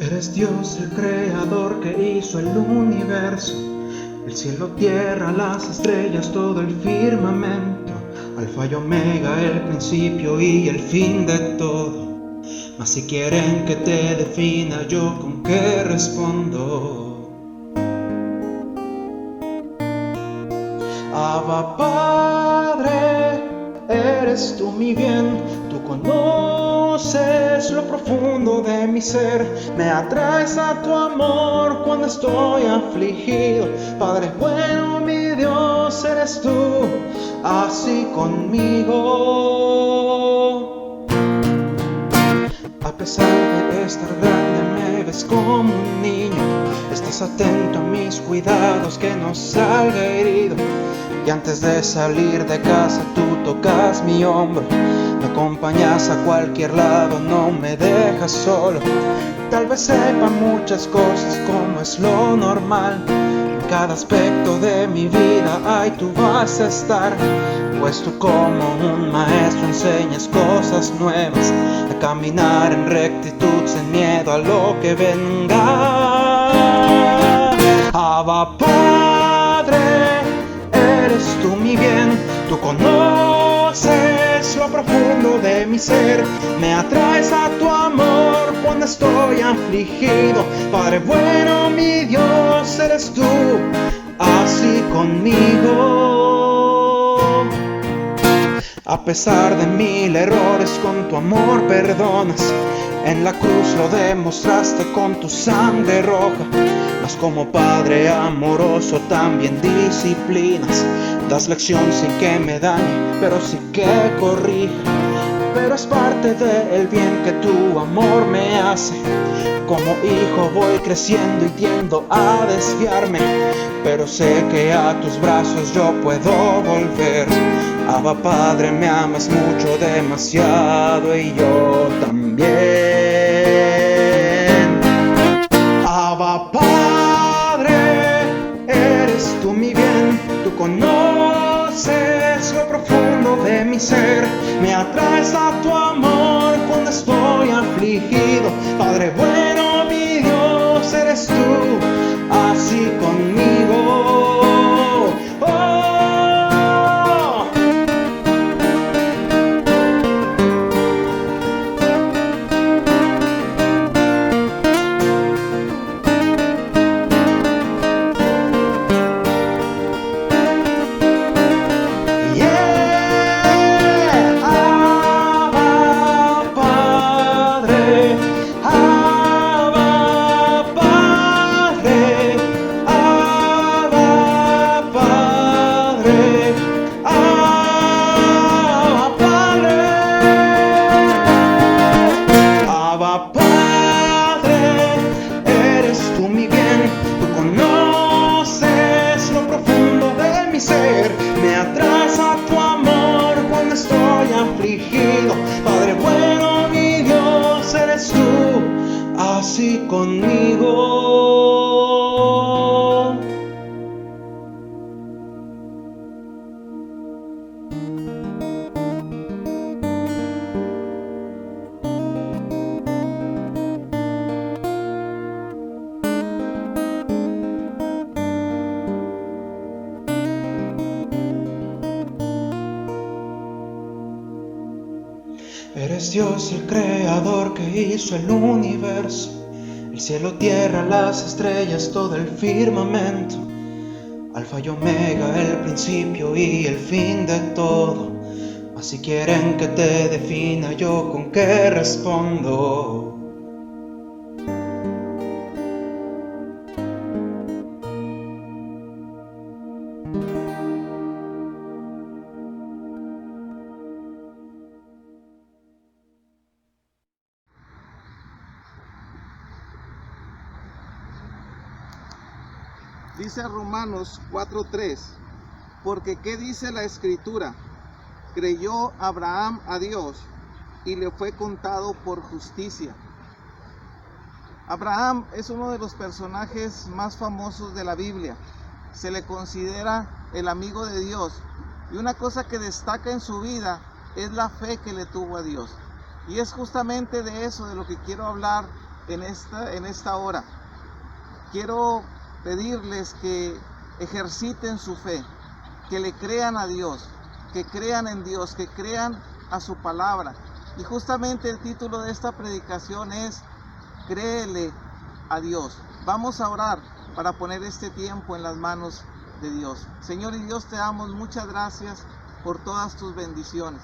Eres Dios, el creador que hizo el universo, el cielo, tierra, las estrellas, todo el firmamento, alfa y omega, el principio y el fin de todo. Mas si quieren que te defina, yo con qué respondo. Abba Padre, eres tú mi bien, tú conoces lo profundo de mi ser, me atraes a tu amor cuando estoy afligido. Padre bueno, mi Dios, eres tú, así conmigo. A pesar de estar grande, me ves como un niño, estás atento a mis cuidados, que no salga herido. Y antes de salir de casa tú tocas mi hombro, me acompañas a cualquier lado, no me dejas solo. Tal vez sepa muchas cosas como es lo normal, en cada aspecto de mi vida ahí tú vas a estar, pues tú como un maestro enseñas cosas nuevas, a caminar en rectitud sin miedo a lo que venga. Abba Padre, eres tú mi bien, tú conoces lo profundo de mi ser, me atraes a tu amor cuando estoy afligido. Padre bueno, mi Dios, eres tú, así conmigo. A pesar de mil errores, con tu amor perdonas, en la cruz lo demostraste con tu sangre roja. Mas como Padre amoroso también disciplinas, das lección sin que me dañe, pero sí que corrija. Pero es parte del bien que tu amor me hace. Como hijo voy creciendo y tiendo a desviarme, pero sé que a tus brazos yo puedo volver. Abba Padre, me amas mucho, demasiado, y yo también. Abba Padre, eres tú mi bien, tú conoces lo profundo de mi ser, me atraes a tu amor cuando estoy afligido. Padre bueno, mi Dios, eres tú, así conmigo. Me atraes a tu amor cuando estoy afligido. Padre bueno, mi Dios, eres tú, así conmigo. Eres Dios, el creador que hizo el universo, el cielo, tierra, las estrellas, todo el firmamento, alfa y omega, el principio y el fin de todo. Mas si quieren que te defina, yo con qué respondo. Dice Romanos 4:3, porque ¿qué dice la Escritura? Creyó Abraham a Dios y le fue contado por justicia. Abraham es uno de los personajes más famosos de la Biblia. Se le considera el amigo de Dios, y una cosa que destaca en su vida es la fe que le tuvo a Dios. Y es justamente de eso de lo que quiero hablar en esta hora. Quiero pedirles que ejerciten su fe, que le crean a Dios, que crean en Dios, que crean a su palabra. Y justamente el título de esta predicación es Créele a Dios. Vamos a orar para poner este tiempo en las manos de Dios. Señor y Dios, te damos muchas gracias por todas tus bendiciones.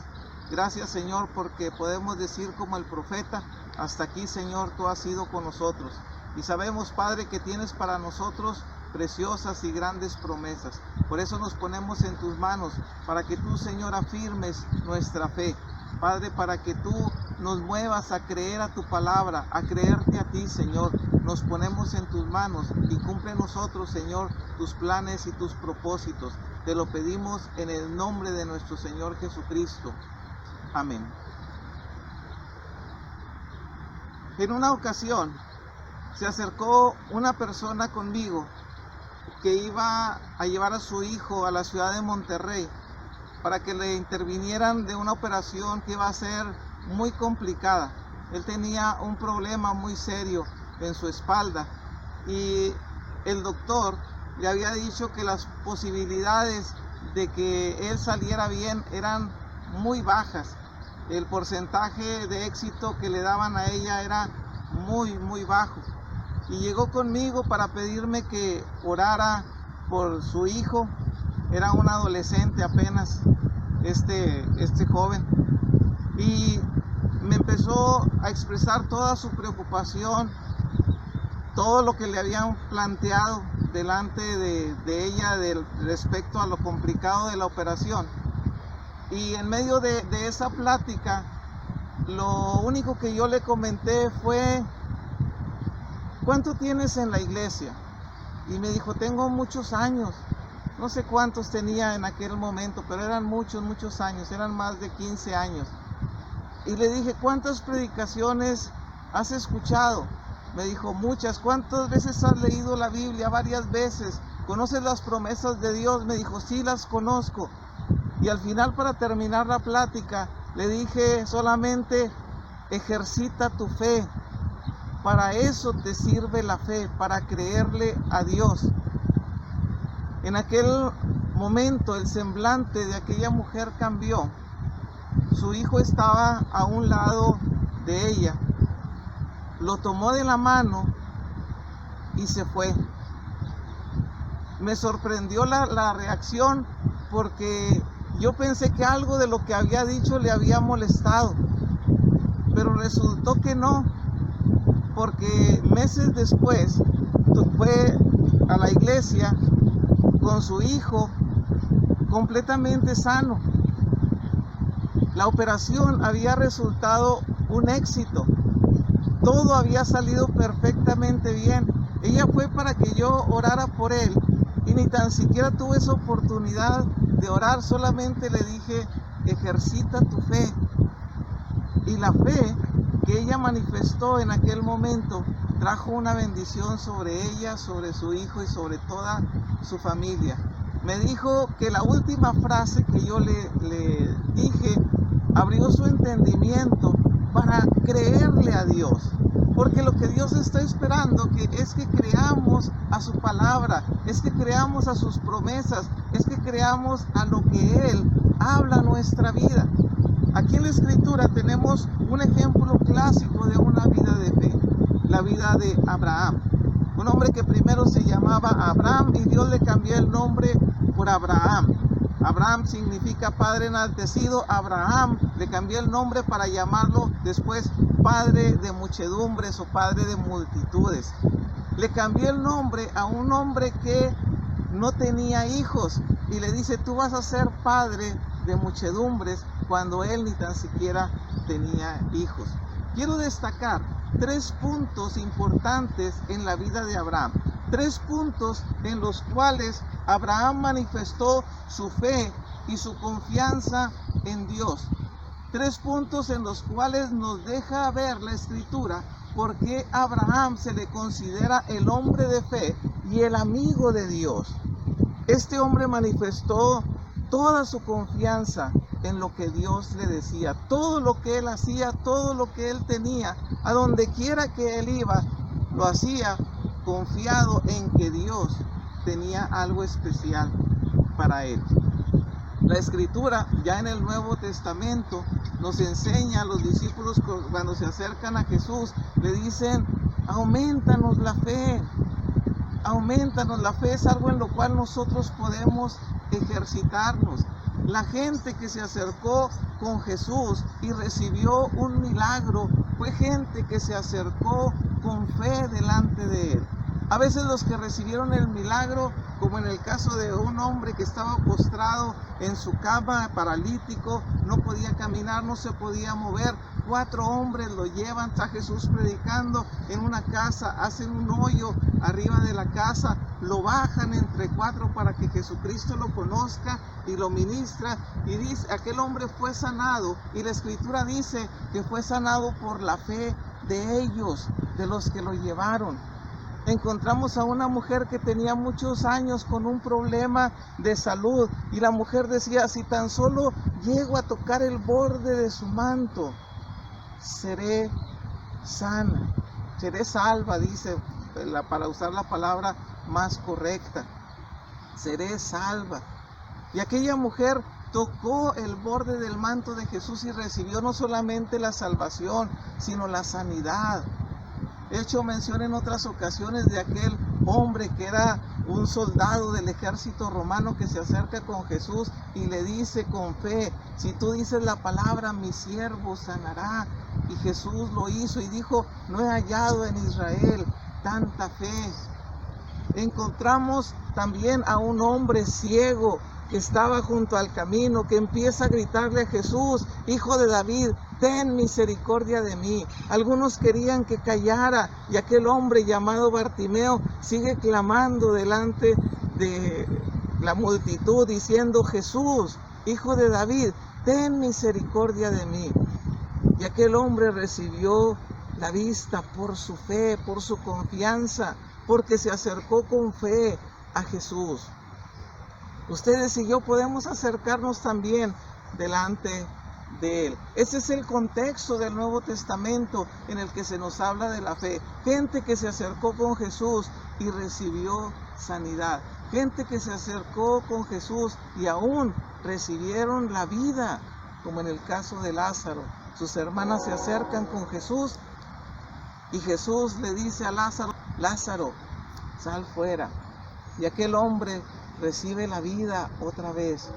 Gracias, Señor, porque podemos decir como el profeta, hasta aquí, Señor, tú has sido con nosotros. Y sabemos, Padre, que tienes para nosotros preciosas y grandes promesas. Por eso nos ponemos en tus manos, para que tú, Señor, afirmes nuestra fe. Padre, para que tú nos muevas a creer a tu palabra, a creerte a ti, Señor. Nos ponemos en tus manos y cumple nosotros, Señor, tus planes y tus propósitos. Te lo pedimos en el nombre de nuestro Señor Jesucristo. Amén. En una ocasión se acercó una persona conmigo que iba a llevar a su hijo a la ciudad de Monterrey para que le intervinieran de una operación que iba a ser muy complicada. Él tenía un problema muy serio en su espalda y el doctor le había dicho que las posibilidades de que él saliera bien eran muy bajas. El porcentaje de éxito que le daban a ella era muy bajo. Y llegó conmigo para pedirme que orara por su hijo. Era un adolescente apenas, este joven. Y me empezó a expresar toda su preocupación, todo lo que le habían planteado delante de ella respecto a lo complicado de la operación. Y en medio de esa plática, lo único que yo le comenté fue: ¿cuánto tienes en la iglesia? Y me dijo: tengo muchos años. No sé cuántos tenía en aquel momento, pero eran muchos años, eran más de 15 años. Y le dije: ¿cuántas predicaciones has escuchado? Me dijo: muchas. ¿Cuántas veces has leído la Biblia? Varias veces. ¿Conoces las promesas de Dios? Me dijo: sí, las conozco. Y al final, para terminar la plática, le dije solamente: ejercita tu fe. Para eso te sirve la fe, para creerle a Dios. En aquel momento el semblante de aquella mujer cambió. Su hijo estaba a un lado de ella. Lo tomó de la mano y se fue. Me sorprendió la reacción, porque yo pensé que algo de lo que había dicho le había molestado, pero resultó que no, porque meses después fue a la iglesia con su hijo completamente sano. La operación había resultado un éxito, todo había salido perfectamente bien. Ella fue para que yo orara por él y ni tan siquiera tuve esa oportunidad de orar, solamente le dije: ejercita tu fe. Y la fe que ella manifestó en aquel momento trajo una bendición sobre ella, sobre su hijo y sobre toda su familia. Me dijo que la última frase que yo le dije abrió su entendimiento para creerle a Dios, porque lo que Dios está esperando es que creamos a su palabra, es que creamos a sus promesas, es que creamos a lo que Él habla en nuestra vida. Aquí en la Escritura tenemos un ejemplo clásico de una vida de fe, la vida de Abraham. Un hombre que primero se llamaba Abraham y Dios le cambió el nombre por Abraham. Abraham significa padre enaltecido. Abraham le cambió el nombre para llamarlo después padre de muchedumbres o padre de multitudes. Le cambió el nombre a un hombre que no tenía hijos y le dice: tú vas a ser padre de muchedumbres, cuando él ni tan siquiera tenía hijos. Quiero destacar 3 puntos importantes en la vida de Abraham, 3 puntos en los cuales Abraham manifestó su fe y su confianza en Dios. 3 puntos en los cuales nos deja ver la Escritura por qué Abraham se le considera el hombre de fe y el amigo de Dios. Este hombre manifestó toda su confianza en lo que Dios le decía. Todo lo que él hacía, todo lo que él tenía, a donde quiera que él iba, lo hacía confiado en que Dios tenía algo especial para él. La Escritura, ya en el Nuevo Testamento, nos enseña a los discípulos cuando se acercan a Jesús, le dicen: aumentanos la fe. Aumentanos la fe, es algo en lo cual nosotros podemos ejercitarnos. La gente que se acercó con Jesús y recibió un milagro fue gente que se acercó con fe delante de él. A veces los que recibieron el milagro, como en el caso de un hombre que estaba postrado en su cama, paralítico, no podía caminar, no se podía mover. 4 hombres lo llevan a Jesús predicando en una casa, hacen un hoyo arriba de la casa, lo bajan entre 4 para que Jesucristo lo conozca y lo ministra, y dice, aquel hombre fue sanado, y la Escritura dice que fue sanado por la fe de ellos, de los que lo llevaron. Encontramos a una mujer que tenía muchos años con un problema de salud, y la mujer decía: si tan solo llego a tocar el borde de su manto, seré sana, seré salva, dice, para usar la palabra más correcta, seré salva. Y aquella mujer tocó el borde del manto de Jesús y recibió no solamente la salvación, sino la sanidad. He hecho mención en otras ocasiones de aquel hombre que era un soldado del ejército romano que se acerca con Jesús y le dice con fe: si tú dices la palabra, mi siervo sanará. Y Jesús lo hizo y dijo: no he hallado en Israel tanta fe. Encontramos también a un hombre ciego que estaba junto al camino, que empieza a gritarle a Jesús: Hijo de David, ten misericordia de mí. Algunos querían que callara, y aquel hombre llamado Bartimeo sigue clamando delante de la multitud diciendo: Jesús, Hijo de David, ten misericordia de mí. Y aquel hombre recibió la vista por su fe, por su confianza, porque se acercó con fe a Jesús. Ustedes y yo podemos acercarnos también delante de Él. Ese es el contexto del Nuevo Testamento en el que se nos habla de la fe. Gente que se acercó con Jesús y recibió sanidad. Gente que se acercó con Jesús y aún recibieron la vida, como en el caso de Lázaro. Sus hermanas se acercan con Jesús y Jesús le dice a Lázaro: Lázaro, sal fuera. Y aquel hombre recibe la vida otra vez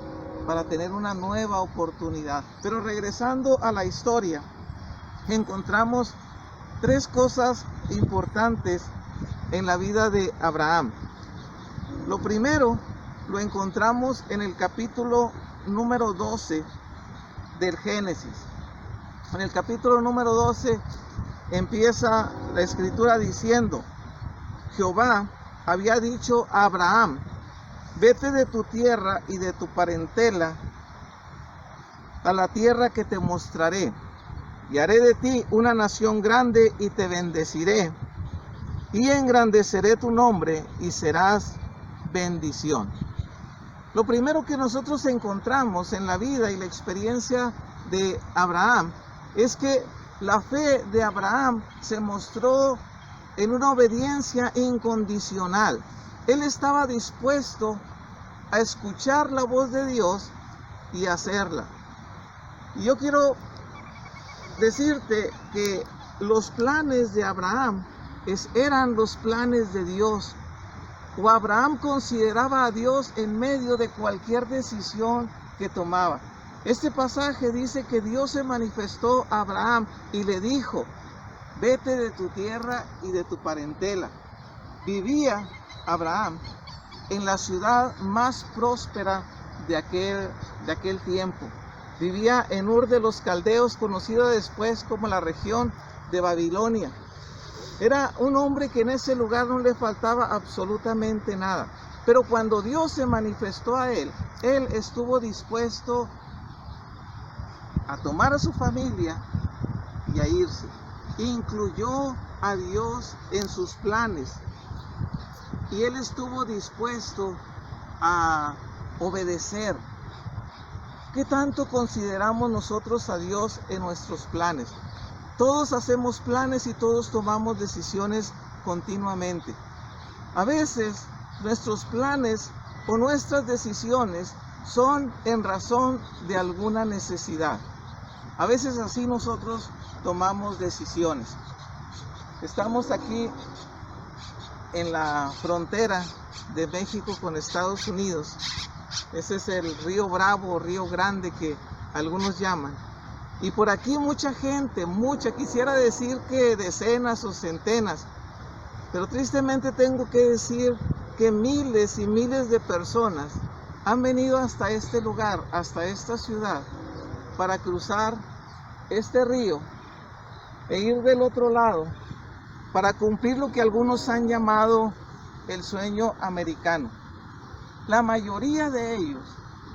para tener una nueva oportunidad. Pero regresando a la historia, encontramos 3 cosas importantes en la vida de Abraham. Lo primero lo encontramos en el capítulo número 12 del Génesis. En el capítulo número 12 empieza la Escritura diciendo: Jehová había dicho a Abraham: vete de tu tierra y de tu parentela a la tierra que te mostraré, y haré de ti una nación grande y te bendeciré, y engrandeceré tu nombre y serás bendición. Lo primero que nosotros encontramos en la vida y la experiencia de Abraham es que la fe de Abraham se mostró en una obediencia incondicional. Él estaba dispuesto a escuchar la voz de Dios y hacerla. Y yo quiero decirte que los planes de Abraham eran los planes de Dios. O Abraham consideraba a Dios en medio de cualquier decisión que tomaba. Este pasaje dice que Dios se manifestó a Abraham y le dijo: vete de tu tierra y de tu parentela. Vivía Abraham en la ciudad más próspera de aquel tiempo. Vivía en Ur de los Caldeos, conocida después como la región de Babilonia. Era un hombre que en ese lugar no le faltaba absolutamente nada. Pero cuando Dios se manifestó a él estuvo dispuesto a tomar a su familia y a irse. Incluyó a Dios en sus planes. Y él estuvo dispuesto a obedecer. ¿Qué tanto consideramos nosotros a Dios en nuestros planes? Todos hacemos planes y todos tomamos decisiones continuamente. A veces nuestros planes o nuestras decisiones son en razón de alguna necesidad. A veces así nosotros tomamos decisiones. Estamos aquí en la frontera de México con Estados Unidos. Ese es el río Bravo, Río Grande que algunos llaman. Y por aquí mucha gente, quisiera decir que decenas o centenas, pero tristemente tengo que decir que miles y miles de personas han venido hasta este lugar, hasta esta ciudad, para cruzar este río e ir del otro lado, para cumplir lo que algunos han llamado el sueño americano. La mayoría de ellos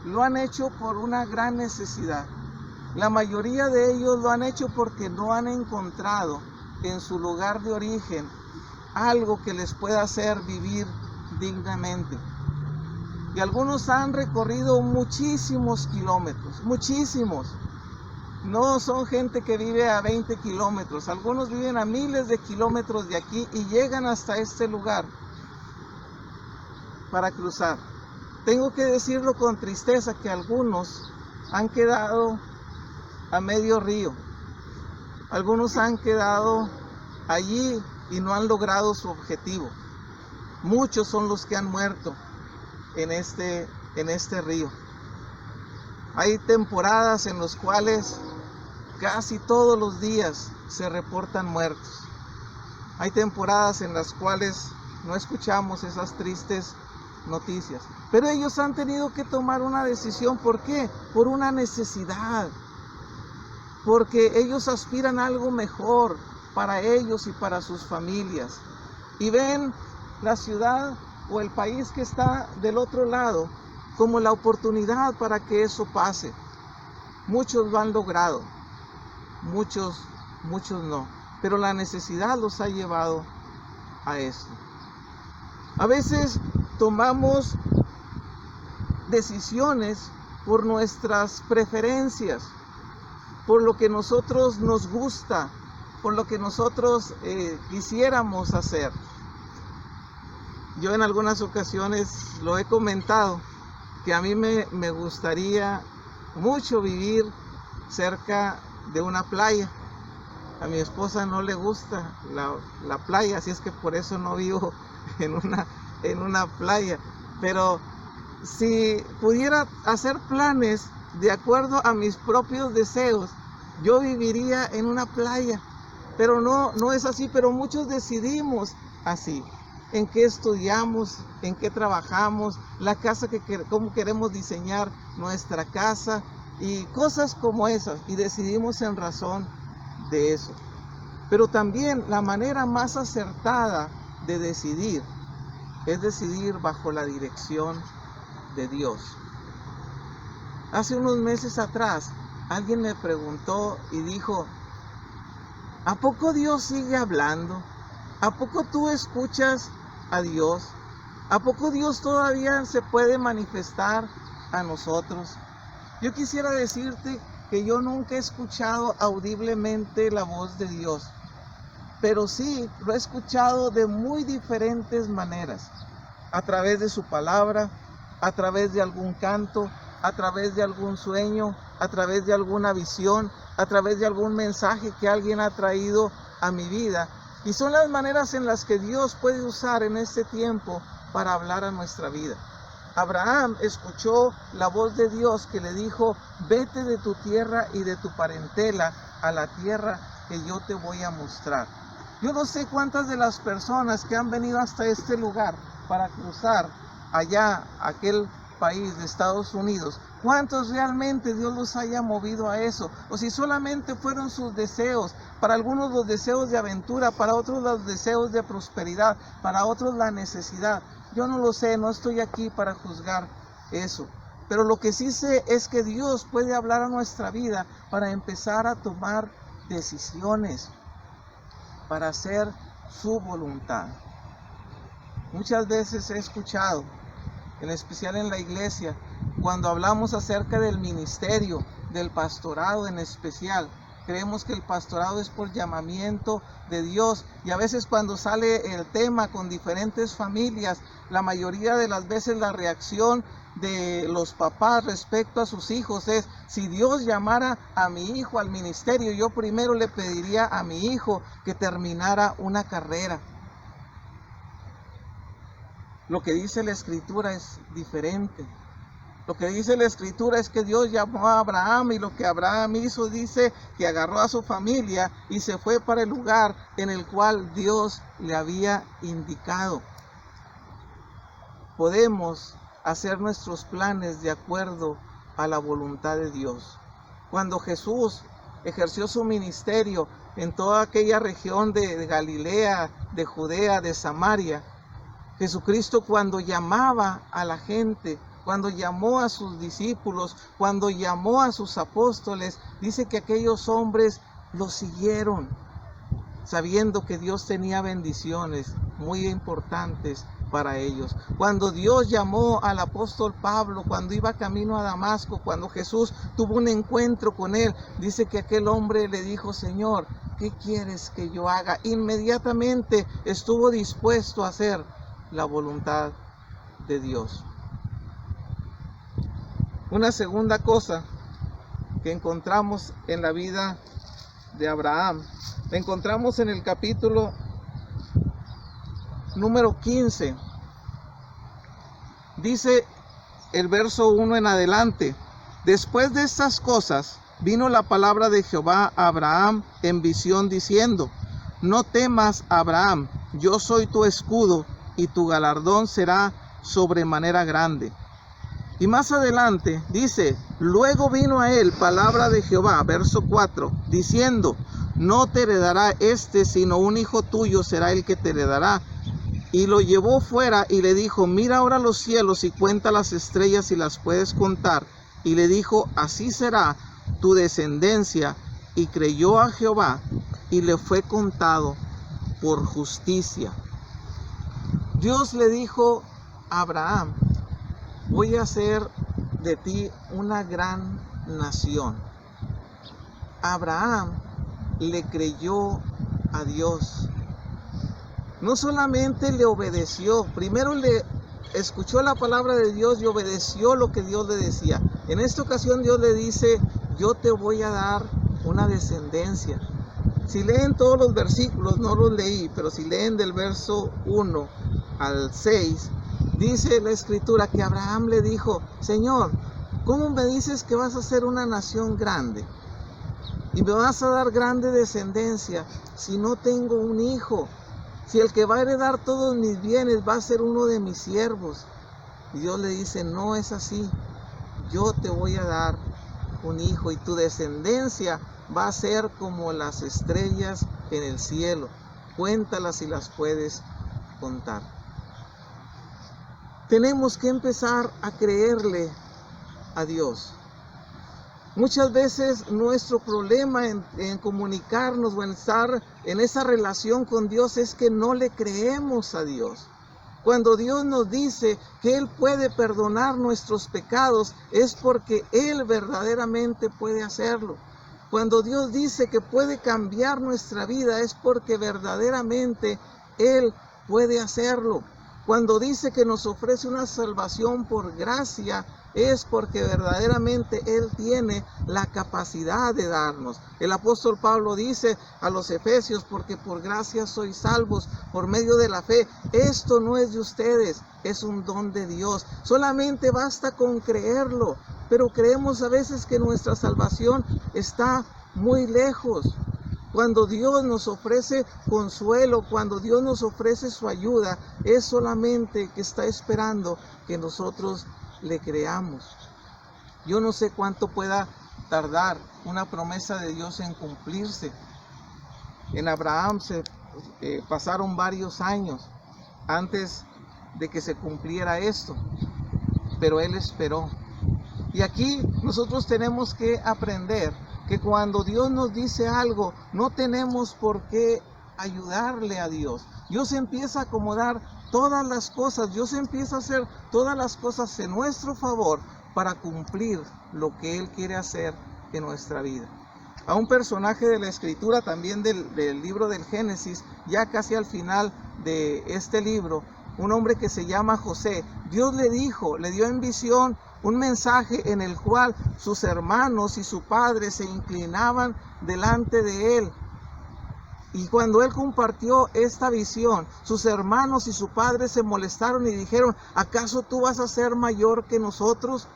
lo han hecho por una gran necesidad. La mayoría de ellos lo han hecho porque no han encontrado en su lugar de origen algo que les pueda hacer vivir dignamente. Y algunos han recorrido muchísimos kilómetros, muchísimos. No son gente que vive a 20 kilómetros, algunos viven a miles de kilómetros de aquí y llegan hasta este lugar para cruzar. Tengo que decirlo con tristeza que algunos han quedado a medio río. Algunos han quedado allí y no han logrado su objetivo. Muchos son los que han muerto en este río. Hay temporadas en las cuales casi todos los días se reportan muertos. Hay temporadas en las cuales no escuchamos esas tristes noticias. Pero ellos han tenido que tomar una decisión. ¿Por qué? Por una necesidad. Porque ellos aspiran a algo mejor para ellos y para sus familias. Y ven la ciudad o el país que está del otro lado como la oportunidad para que eso pase. Muchos lo han logrado, muchos no. Pero la necesidad los ha llevado a esto. A veces tomamos decisiones por nuestras preferencias, por lo que nosotros nos gusta, por lo que nosotros quisiéramos hacer. Yo en algunas ocasiones lo he comentado, que a mí me gustaría mucho vivir cerca de una playa. A mi esposa no le gusta la playa, así es que por eso no vivo en una playa. Pero si pudiera hacer planes de acuerdo a mis propios deseos, yo viviría en una playa. Pero no es así, pero muchos decidimos así. En qué estudiamos, en qué trabajamos, la casa cómo queremos diseñar nuestra casa y cosas como esas, y decidimos en razón de eso. Pero también la manera más acertada de decidir es decidir bajo la dirección de Dios. Hace unos meses atrás alguien me preguntó y dijo: ¿a poco Dios sigue hablando? ¿A poco tú escuchas a Dios? ¿A poco Dios todavía se puede manifestar a nosotros? Yo quisiera decirte que yo nunca he escuchado audiblemente la voz de Dios, pero sí lo he escuchado de muy diferentes maneras, a través de su palabra, a través de algún canto, a través de algún sueño, a través de alguna visión, a través de algún mensaje que alguien ha traído a mi vida. Y son las maneras en las que Dios puede usar en este tiempo para hablar a nuestra vida. Abraham escuchó la voz de Dios que le dijo: vete de tu tierra y de tu parentela a la tierra que yo te voy a mostrar. Yo no sé cuántas de las personas que han venido hasta este lugar para cruzar allá, aquel país de Estados Unidos, cuántos realmente Dios los haya movido a eso, o si solamente fueron sus deseos. Para algunos los deseos de aventura, para otros los deseos de prosperidad, para otros la necesidad. Yo no lo sé, no estoy aquí para juzgar eso. Pero lo que sí sé es que Dios puede hablar a nuestra vida para empezar a tomar decisiones, para hacer su voluntad. Muchas veces he escuchado, en especial en la iglesia, cuando hablamos acerca del ministerio, del pastorado en especial. Creemos que el pastorado es por llamamiento de Dios, y a veces cuando sale el tema con diferentes familias, la mayoría de las veces la reacción de los papás respecto a sus hijos es: si Dios llamara a mi hijo al ministerio, yo primero le pediría a mi hijo que terminara una carrera. Lo que dice la Escritura es diferente. Lo que dice la Escritura es que Dios llamó a Abraham, y lo que Abraham hizo, dice que agarró a su familia y se fue para el lugar en el cual Dios le había indicado. Podemos hacer nuestros planes de acuerdo a la voluntad de Dios. Cuando Jesús ejerció su ministerio en toda aquella región de Galilea, de Judea, de Samaria, Jesucristo, cuando llamaba a la gente, cuando llamó a sus discípulos, cuando llamó a sus apóstoles, dice que aquellos hombres lo siguieron, sabiendo que Dios tenía bendiciones muy importantes para ellos. Cuando Dios llamó al apóstol Pablo, cuando iba camino a Damasco, cuando Jesús tuvo un encuentro con él, dice que aquel hombre le dijo: Señor, ¿qué quieres que yo haga? Inmediatamente estuvo dispuesto a hacer la voluntad de Dios. Una segunda cosa que encontramos en la vida de Abraham, la encontramos en el capítulo número 15. Dice el verso 1 en adelante: después de estas cosas vino la palabra de Jehová a Abraham en visión diciendo: no temas, Abraham, yo soy tu escudo y tu galardón será sobremanera grande. Y más adelante dice: luego vino a él palabra de Jehová, verso 4, diciendo: no te heredará sino un hijo tuyo será el que te heredará. Y lo llevó fuera y le dijo: mira ahora los cielos y cuenta las estrellas si las puedes contar. Y le dijo: así será tu descendencia. Y creyó a Jehová y le fue contado por justicia. Dios le dijo a Abraham: voy a hacer de ti una gran nación. Abraham le creyó a Dios. No solamente le obedeció, primero le escuchó la palabra de Dios y obedeció lo que Dios le decía. En esta ocasión Dios le dice: yo te voy a dar una descendencia. Si leen todos los versículos, no los leí, pero si leen del verso 1 al 6, dice la Escritura que Abraham le dijo: Señor, ¿cómo me dices que vas a ser una nación grande? Y me vas a dar grande descendencia si no tengo un hijo. Si el que va a heredar todos mis bienes va a ser uno de mis siervos. Y Dios le dice: no es así. Yo te voy a dar un hijo y tu descendencia va a ser como las estrellas en el cielo. Cuéntalas si las puedes contar. Tenemos que empezar a creerle a Dios. Muchas veces nuestro problema en comunicarnos o en estar en esa relación con Dios es que no le creemos a Dios. Cuando Dios nos dice que Él puede perdonar nuestros pecados, es porque Él verdaderamente puede hacerlo. Cuando Dios dice que puede cambiar nuestra vida, es porque verdaderamente Él puede hacerlo. Cuando dice que nos ofrece una salvación por gracia, es porque verdaderamente Él tiene la capacidad de darnos. El apóstol Pablo dice a los Efesios: porque por gracia sois salvos por medio de la fe. Esto no es de ustedes, es un don de Dios. Solamente basta con creerlo, pero creemos a veces que nuestra salvación está muy lejos. Cuando Dios nos ofrece consuelo, cuando Dios nos ofrece su ayuda, es solamente que está esperando que nosotros le creamos. Yo no sé cuánto pueda tardar una promesa de Dios en cumplirse. En Abraham pasaron varios años antes de que se cumpliera esto, pero él esperó. Y aquí nosotros tenemos que aprender que cuando Dios nos dice algo, no tenemos por qué ayudarle a Dios. Dios empieza a acomodar todas las cosas, Dios empieza a hacer todas las cosas en nuestro favor, para cumplir lo que Él quiere hacer en nuestra vida. A un personaje de la Escritura, también del libro del Génesis, ya casi al final de este libro, un hombre que se llama José, Dios le dio en visión un mensaje en el cual sus hermanos y su padre se inclinaban delante de él. Y cuando él compartió esta visión, sus hermanos y su padre se molestaron y dijeron: ¿acaso tú vas a ser mayor que nosotros?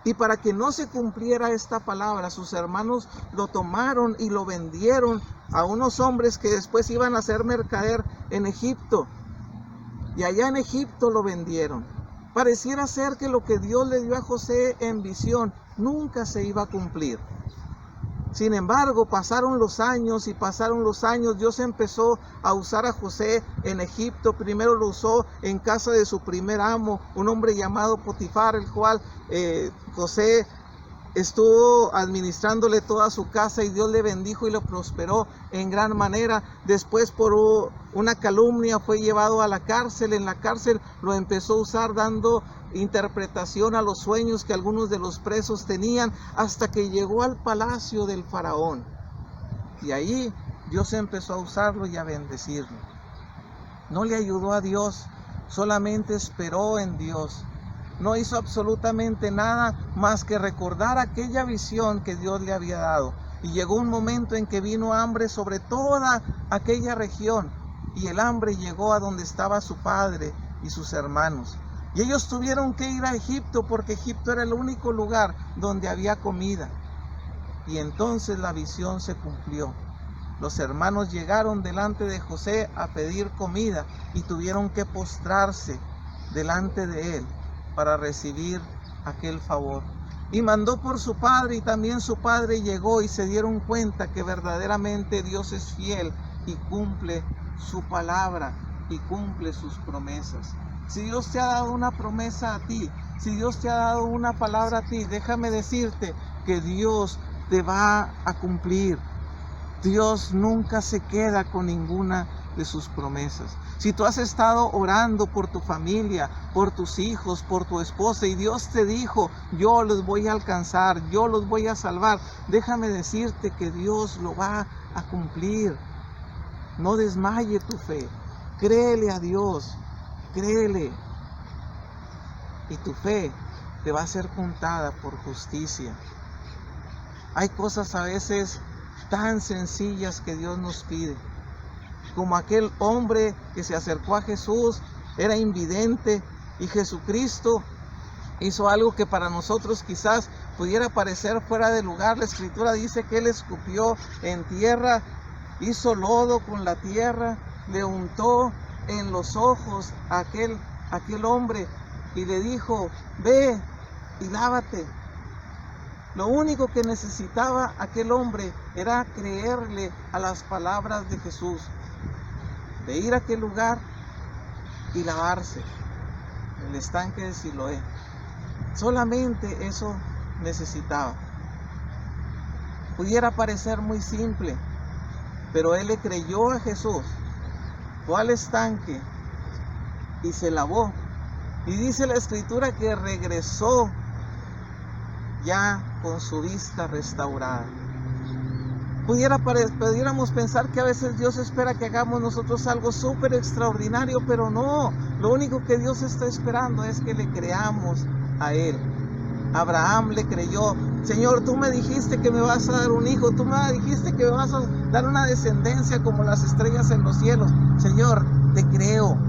Y para que no se cumpliera esta palabra, sus hermanos lo tomaron y lo vendieron a unos hombres que después iban a ser mercader en Egipto. Y allá en Egipto lo vendieron. Pareciera ser que lo que Dios le dio a José en visión nunca se iba a cumplir. Sin embargo, pasaron los años, Dios empezó a usar a José en Egipto. Primero lo usó en casa de su primer amo, un hombre llamado Potifar, el cual José estuvo administrándole toda su casa, y Dios le bendijo y lo prosperó en gran manera. Después, por una calumnia, fue llevado a la cárcel. En la cárcel lo empezó a usar dando interpretación a los sueños que algunos de los presos tenían, hasta que llegó al palacio del faraón. Y ahí Dios empezó a usarlo y a bendecirlo. No le ayudó a Dios, solamente esperó en Dios. No hizo absolutamente nada más que recordar aquella visión que Dios le había dado. Y llegó un momento en que vino hambre sobre toda aquella región. Y el hambre llegó a donde estaba su padre y sus hermanos. Y ellos tuvieron que ir a Egipto, porque Egipto era el único lugar donde había comida. Y entonces la visión se cumplió. Los hermanos llegaron delante de José a pedir comida y tuvieron que postrarse delante de él para recibir aquel favor. Y mandó por su padre, y también su padre llegó, y se dieron cuenta que verdaderamente Dios es fiel y cumple su palabra y cumple sus promesas. Si Dios te ha dado una promesa a ti, si Dios te ha dado una palabra a ti, déjame decirte que Dios te va a cumplir. Dios nunca se queda con ninguna de sus promesas. Si tú has estado orando por tu familia, por tus hijos, por tu esposa, y Dios te dijo: yo los voy a alcanzar, yo los voy a salvar, déjame decirte que Dios lo va a cumplir. No desmaye tu fe, créele a Dios, créele, y tu fe te va a ser contada por justicia. Hay cosas a veces tan sencillas que Dios nos pide, como aquel hombre que se acercó a Jesús, era invidente, y Jesucristo hizo algo que para nosotros quizás pudiera parecer fuera de lugar. La Escritura dice que Él escupió en tierra, hizo lodo con la tierra, le untó en los ojos a aquel hombre y le dijo: ve y lávate. Lo único que necesitaba aquel hombre era creerle a las palabras de Jesús, de ir a aquel lugar y lavarse en el estanque de Siloé. Solamente eso necesitaba. Pudiera parecer muy simple, pero él le creyó a Jesús, fue al estanque y se lavó. Y dice la Escritura que regresó ya con su vista restaurada. Pudiéramos pensar que a veces Dios espera que hagamos nosotros algo súper extraordinario, pero no. Lo único que Dios está esperando es que le creamos a Él. Abraham le creyó: Señor, tú me dijiste que me vas a dar un hijo, tú me dijiste que me vas a dar una descendencia como las estrellas en los cielos. Señor, te creo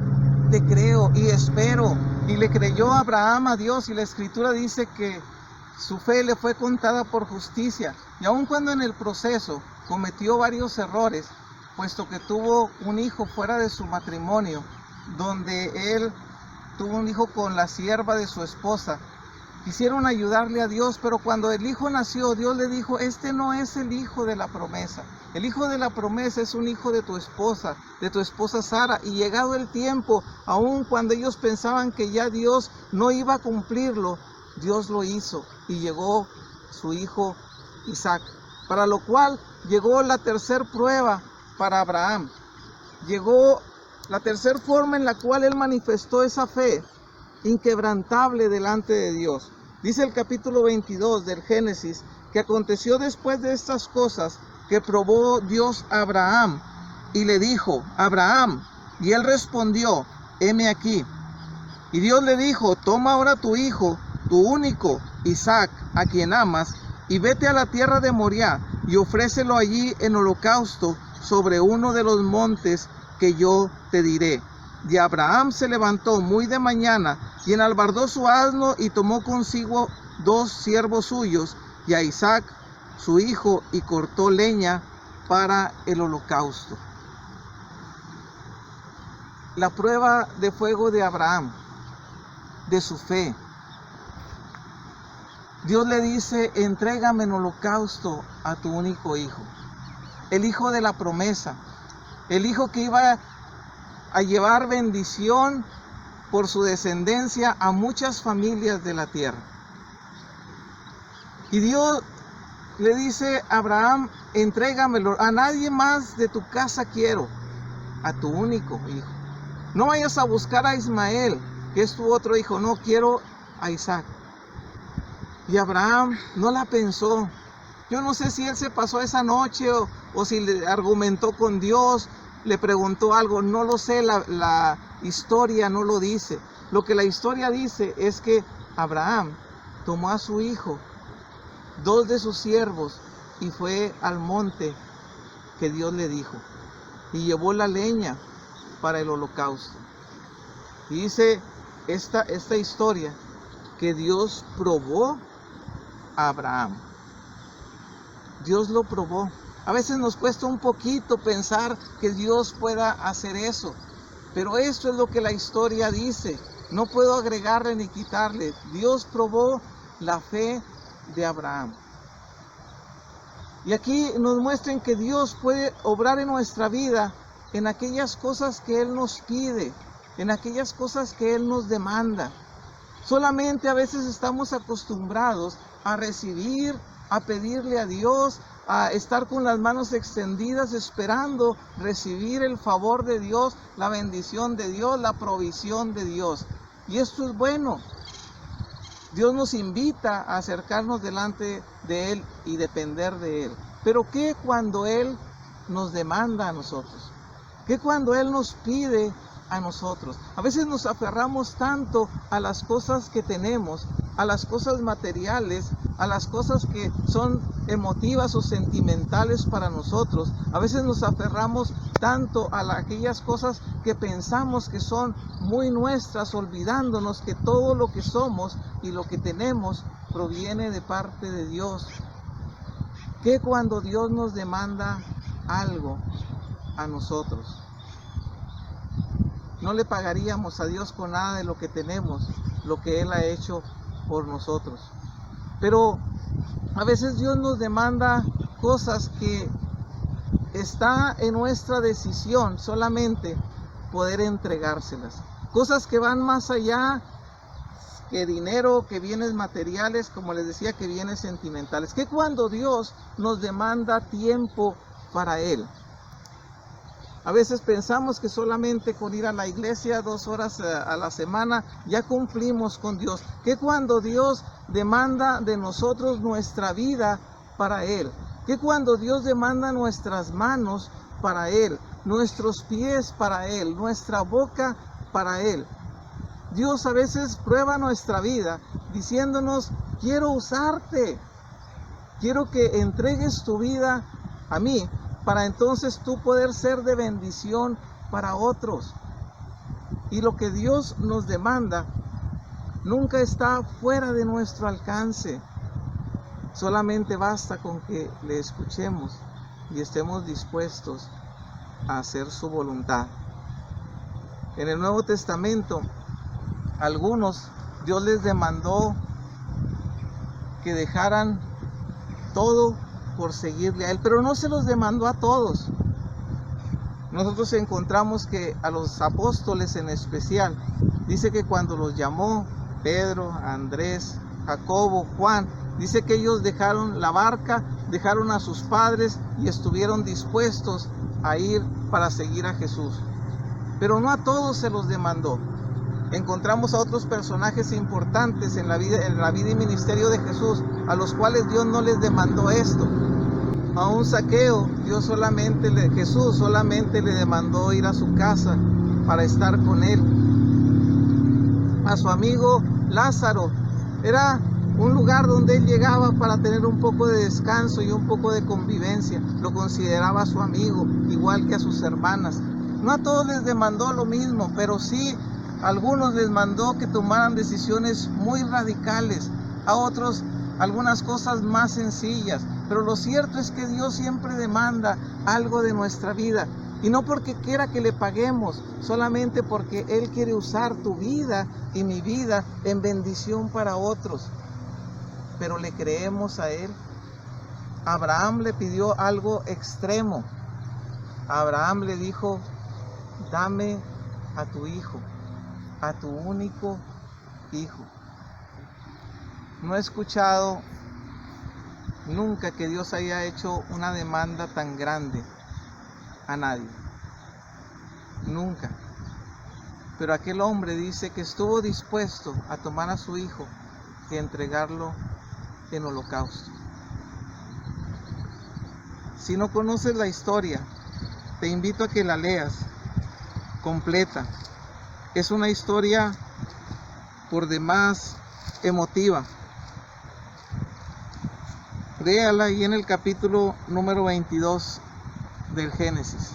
y espero. Y le creyó Abraham a Dios, y la Escritura dice que su fe le fue contada por justicia. Y aun cuando en el proceso cometió varios errores, puesto que tuvo un hijo fuera de su matrimonio, donde él tuvo un hijo con la sierva de su esposa, quisieron ayudarle a Dios, pero cuando el hijo nació, Dios le dijo: este no es el hijo de la promesa. El hijo de la promesa es un hijo de tu esposa Sara. Y llegado el tiempo, aun cuando ellos pensaban que ya Dios no iba a cumplirlo, Dios lo hizo, y llegó su hijo Isaac. Para lo cual llegó la tercera prueba para Abraham. Llegó la tercera forma en la cual él manifestó esa fe inquebrantable delante de Dios. Dice el capítulo 22 del Génesis que aconteció después de estas cosas que probó Dios a Abraham y le dijo: Abraham, y él respondió: heme aquí. Y Dios le dijo: toma ahora tu hijo, tu único, Isaac, a quien amas, y vete a la tierra de Moriah y ofrécelo allí en holocausto sobre uno de los montes que yo te diré. Y Abraham se levantó muy de mañana y enalbardó su asno y tomó consigo 2 siervos suyos y a Isaac su hijo, y cortó leña para el holocausto. La prueba de fuego de Abraham, de su fe. Dios le dice: entrégame en holocausto a tu único hijo, el hijo de la promesa, el hijo que iba a llevar bendición por su descendencia a muchas familias de la tierra. Y Dios le dice a Abraham: entrégamelo, a nadie más de tu casa quiero, a tu único hijo. No vayas a buscar a Ismael, que es tu otro hijo, no, quiero a Isaac. Y Abraham no la pensó. Yo no sé si él se pasó esa noche o si le argumentó con Dios, le preguntó algo, no lo sé, la historia no lo dice. Lo que la historia dice es que Abraham tomó a su hijo, 2 de sus siervos, y fue al monte que Dios le dijo, y llevó la leña para el holocausto. Y dice esta historia que Dios probó a Abraham. Dios lo probó. A veces nos cuesta un poquito pensar que Dios pueda hacer eso, pero esto es lo que la historia dice. No puedo agregarle ni quitarle. Dios probó la fe de Abraham. Y aquí nos muestran que Dios puede obrar en nuestra vida en aquellas cosas que Él nos pide, en aquellas cosas que Él nos demanda. Solamente a veces estamos acostumbrados a recibir, a pedirle a Dios, a estar con las manos extendidas esperando recibir el favor de Dios, la bendición de Dios, la provisión de Dios. Y esto es bueno. Dios nos invita a acercarnos delante de Él y depender de Él. Pero ¿qué cuando Él nos demanda a nosotros? ¿Qué cuando Él nos pide a nosotros? A veces nos aferramos tanto a las cosas que tenemos, a las cosas materiales, a las cosas que son emotivas o sentimentales para nosotros. A veces nos aferramos tanto a aquellas cosas que pensamos que son muy nuestras, olvidándonos que todo lo que somos y lo que tenemos proviene de parte de Dios. ¿Qué cuando Dios nos demanda algo a nosotros? No le pagaríamos a Dios con nada de lo que tenemos, lo que Él ha hecho por nosotros. Pero a veces Dios nos demanda cosas que está en nuestra decisión solamente poder entregárselas. Cosas que van más allá que dinero, que bienes materiales, como les decía, que bienes sentimentales. Que cuando Dios nos demanda tiempo para Él. A veces pensamos que solamente con ir a la iglesia 2 horas a la semana ya cumplimos con Dios. Que cuando Dios demanda de nosotros nuestra vida para Él. Que cuando Dios demanda nuestras manos para Él, nuestros pies para Él, nuestra boca para Él. Dios a veces prueba nuestra vida diciéndonos: quiero usarte, quiero que entregues tu vida a mí, para entonces tú poder ser de bendición para otros. Y lo que Dios nos demanda nunca está fuera de nuestro alcance. Solamente basta con que le escuchemos y estemos dispuestos a hacer su voluntad. En el Nuevo Testamento, algunos Dios les demandó que dejaran todo por seguirle a Él, pero no se los demandó a todos. Nosotros encontramos que a los apóstoles en especial, dice que cuando los llamó, Pedro, Andrés, Jacobo, Juan, dice que ellos dejaron la barca, dejaron a sus padres y estuvieron dispuestos a ir para seguir a Jesús. Pero no a todos se los demandó. encontramos a otros personajes importantes en la vida y ministerio de Jesús, a los cuales Dios no les demandó esto. A un Zaqueo, Jesús solamente le demandó ir a su casa para estar con él. A su amigo Lázaro, era un lugar donde él llegaba para tener un poco de descanso y un poco de convivencia. Lo consideraba su amigo, igual que a sus hermanas. No a todos les demandó lo mismo, pero sí a algunos les mandó que tomaran decisiones muy radicales, a otros algunas cosas más sencillas. Pero lo cierto es que Dios siempre demanda algo de nuestra vida, y no porque quiera que le paguemos, solamente porque Él quiere usar tu vida y mi vida en bendición para otros. Pero le creemos a Él. Abraham le pidió algo extremo. Abraham le dijo: dame a tu hijo, a tu único hijo. No he escuchado nunca que Dios haya hecho una demanda tan grande a nadie. Nunca. Pero aquel hombre dice que estuvo dispuesto a tomar a su hijo y entregarlo en holocausto. Si no conoces la historia, te invito a que la leas completa. Es una historia por demás emotiva. Léala ahí en el capítulo número 22 del Génesis.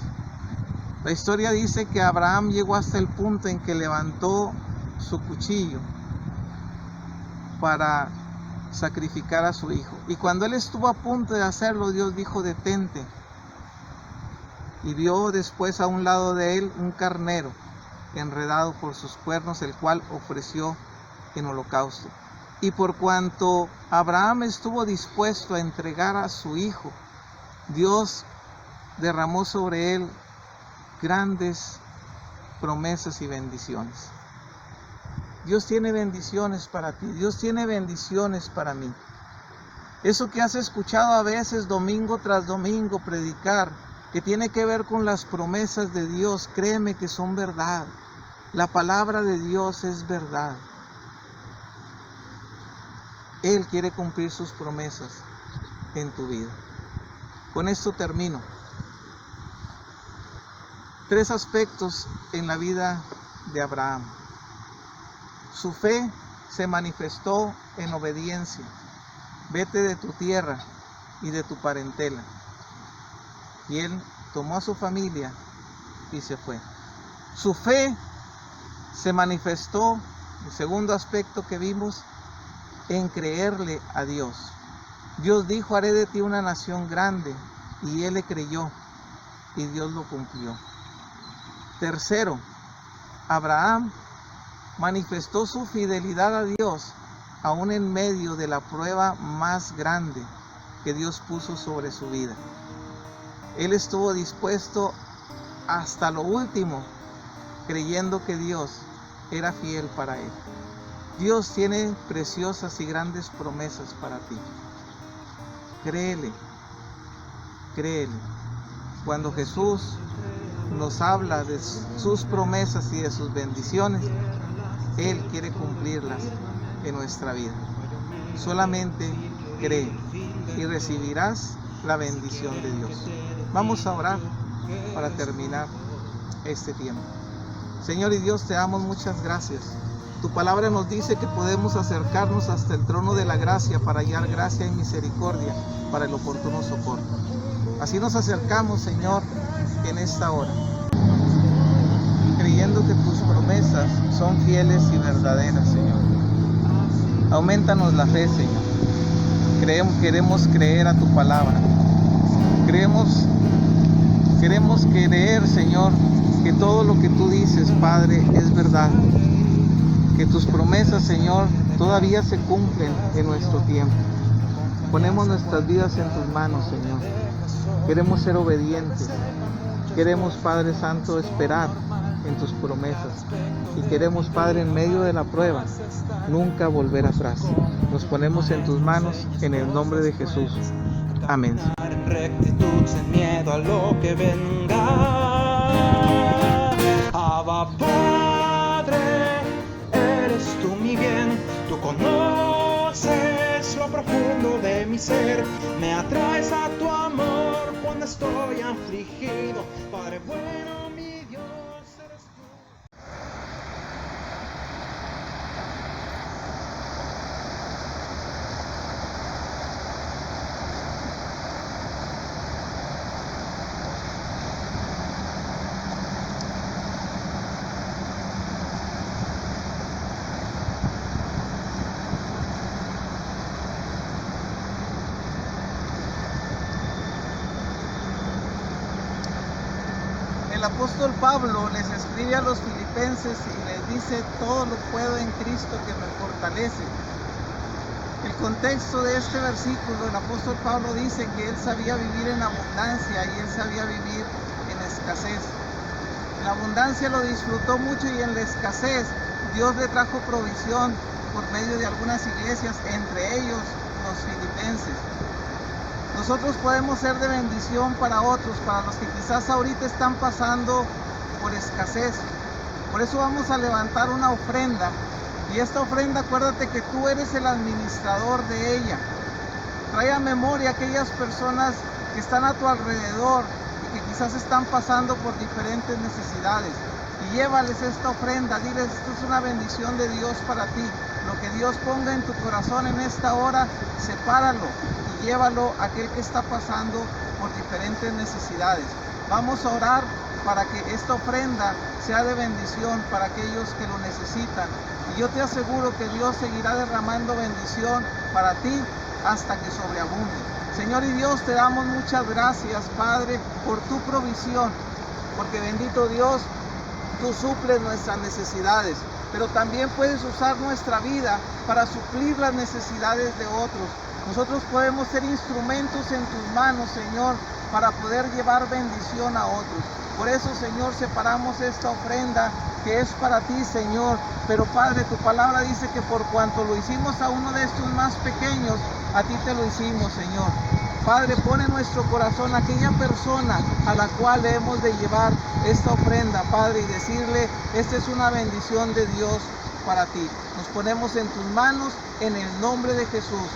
La historia dice que Abraham llegó hasta el punto en que levantó su cuchillo para sacrificar a su hijo. Y cuando él estuvo a punto de hacerlo, Dios dijo: detente. Y vio después a un lado de él un carnero enredado por sus cuernos, el cual ofreció en holocausto. Y por cuanto Abraham estuvo dispuesto a entregar a su hijo, Dios derramó sobre él grandes promesas y bendiciones. Dios tiene bendiciones para ti, Dios tiene bendiciones para mí. Eso que has escuchado a veces domingo tras domingo predicar, que tiene que ver con las promesas de Dios, créeme que son verdad. La palabra de Dios es verdad. Él quiere cumplir sus promesas en tu vida. Con esto termino. 3 aspectos en la vida de Abraham. Su fe se manifestó en obediencia. Vete de tu tierra y de tu parentela. Y él tomó a su familia y se fue. Su fe se manifestó, el segundo aspecto que vimos, en creerle a Dios. Dios dijo: haré de ti una nación grande, y él le creyó y Dios lo cumplió. Tercero, Abraham manifestó su fidelidad a Dios aún en medio de la prueba más grande que Dios puso sobre su vida. Él estuvo dispuesto hasta lo último, creyendo que Dios era fiel para él. Dios tiene preciosas y grandes promesas para ti. Créele, créele. Cuando Jesús nos habla de sus promesas y de sus bendiciones, Él quiere cumplirlas en nuestra vida. Solamente cree y recibirás la bendición de Dios. Vamos a orar para terminar este tiempo. Señor y Dios, te damos muchas gracias. Tu palabra nos dice que podemos acercarnos hasta el trono de la gracia para hallar gracia y misericordia para el oportuno socorro. Así nos acercamos, Señor, en esta hora, creyendo que tus promesas son fieles y verdaderas, Señor. Aumentanos la fe, Señor. Queremos creer a tu palabra. Queremos creer, Señor, que todo lo que tú dices, Padre, es verdad. Que tus promesas, Señor, todavía se cumplen en nuestro tiempo. Ponemos nuestras vidas en tus manos, Señor. Queremos ser obedientes. Queremos, Padre Santo, esperar en tus promesas. Y queremos, Padre, en medio de la prueba, nunca volver atrás. Nos ponemos en tus manos, en el nombre de Jesús. Amén. En rectitud, sin miedo a lo que venga. Abba, Padre, mi ser. Me atraes a tu amor cuando estoy afligido. Padre bueno, mi Dios eres tú. El apóstol Pablo les escribe a los filipenses y les dice: todo lo puedo en Cristo que me fortalece. El contexto de este versículo, el apóstol Pablo dice que él sabía vivir en abundancia y él sabía vivir en escasez. En la abundancia lo disfrutó mucho y en la escasez Dios le trajo provisión por medio de algunas iglesias, entre ellos los filipenses. Nosotros podemos ser de bendición para otros, para los que quizás ahorita están pasando por escasez. Por eso vamos a levantar una ofrenda. Y esta ofrenda, acuérdate que tú eres el administrador de ella. Trae a memoria aquellas personas que están a tu alrededor y que quizás están pasando por diferentes necesidades. Y llévales esta ofrenda, diles: esto es una bendición de Dios para ti. Lo que Dios ponga en tu corazón en esta hora, sepáralo y llévalo a aquel que está pasando por diferentes necesidades. Vamos a orar para que esta ofrenda sea de bendición para aquellos que lo necesitan. Y yo te aseguro que Dios seguirá derramando bendición para ti hasta que sobreabunde. Señor y Dios, te damos muchas gracias, Padre, por tu provisión, porque bendito Dios, tú suples nuestras necesidades, pero también puedes usar nuestra vida para suplir las necesidades de otros. Nosotros podemos ser instrumentos en tus manos, Señor, para poder llevar bendición a otros. Por eso, Señor, separamos esta ofrenda que es para ti, Señor. Pero, Padre, tu palabra dice que por cuanto lo hicimos a uno de estos más pequeños, a ti te lo hicimos, Señor. Padre, pone en nuestro corazón aquella persona a la cual debemos de llevar esta ofrenda, Padre, y decirle: esta es una bendición de Dios para ti. Nos ponemos en tus manos en el nombre de Jesús.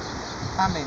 Amén.